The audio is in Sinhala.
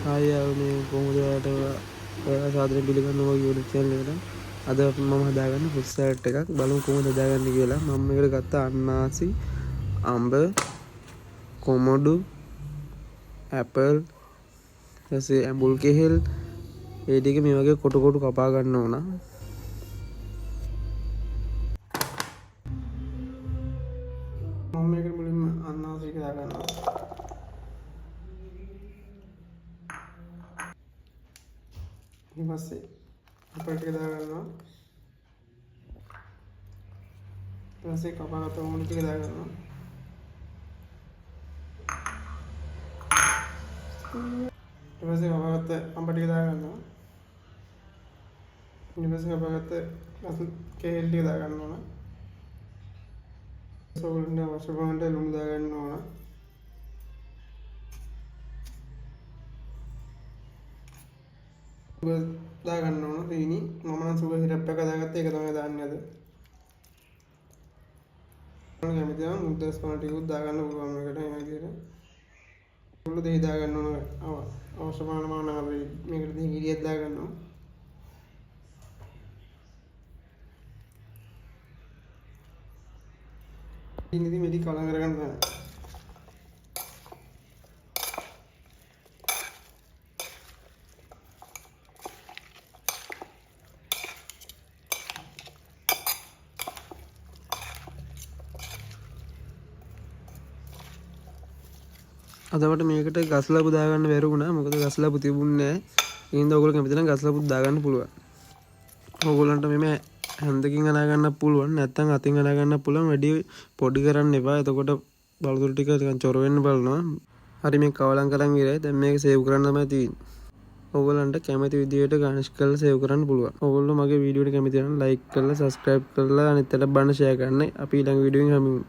හායි ආවනේ කොහොමද ඔයාලා සාදරයෙන් පිළිගන්නවා මගේ YouTube channel එකට. අද මම හදාගන්න ෆුඩ් සලාඩ් එකක් බලමු කොහොමද හදාගන්නේ කියලා. මම මේකට ගත්ත අන්නාසි, අඹ, කොමඩු, ඇපල්, ඊටසේ ඇඹුල් කෙහෙල් ඒ ටික මේ වගේ කොටු කොටු කපා ගන්න ඕන. මම මේකට මුලින්ම අන්නාසි එක දාගන්නවා. ඊට පස්සේ අපල් ටික දාගන්නවා. ඊට පස්සේ කපාගත්ත කොමඩු ටික දාගන්නවා. ඊට පස්සේ කපාගත්ත අඹ ටික දාගන්නවා. ඊට පස්සේ කපාගත්ත කෙහෙල් ටික දාගන්න ඕන. සෝල්න අවශ්‍ය ප්‍රමාණයට ලුණු දාගන්න ඕන. දාගන්න ඕන සීනි. මම නම් සුගර් සිරප් එක දාගත්තා. ඒක තමයි දාන්නේ අද. මම කැමති නම් මුද්දස් පාන ටිකකුත් දාගන්න පුළුවන් මේකට එන විදිහට. මුළු දෙහි දාගන්න ඕන. අවශ්‍ය ප්‍රමාණය අපි මේකට දෙහි ගිරියක් දාගන්නවා. ඉතින් මෙඩි කලං කරගන්න තමයි. අදවට මේකට ගස් ලැබු දාගන්න බැරි වුණා. මොකද ගස් ලැබු තිබුණේ නැහැ. ඒ හින්දා ඔයගොල්ලෝ කැමති නම් ගස් ලැබුත් දාගන්න පුළුවන්. ඔයගොල්ලන්ට මේ හැන්දකින් අනා ගන්න පුළුවන්. නැත්නම් අතින් අනා ගන්න පුළුවන්. වැඩි පොඩි කරන්න එපා. එතකොට බලතුරු ටික නිකන් චොර වෙන්න බලනවා. හරි මේ කවලම් කරන් ඉරයි. දැන් මේක සේව් කරන්න තමයි තියෙන්නේ. ඔයගොල්ලන්ට කැමති විදියට ගානෂ් කරලා සේව් කරන්න පුළුවන්. ඔයගොල්ලෝ මගේ වීඩියෝ එක කැමති නම් ලයික් කරලා සබ්ස්ක්‍රයිබ් කරලා අනිත් අයට බලන්න ෂෙයා කරන්න. අපි ඊළඟ වීඩියෝ එකෙන් හමුවෙමු.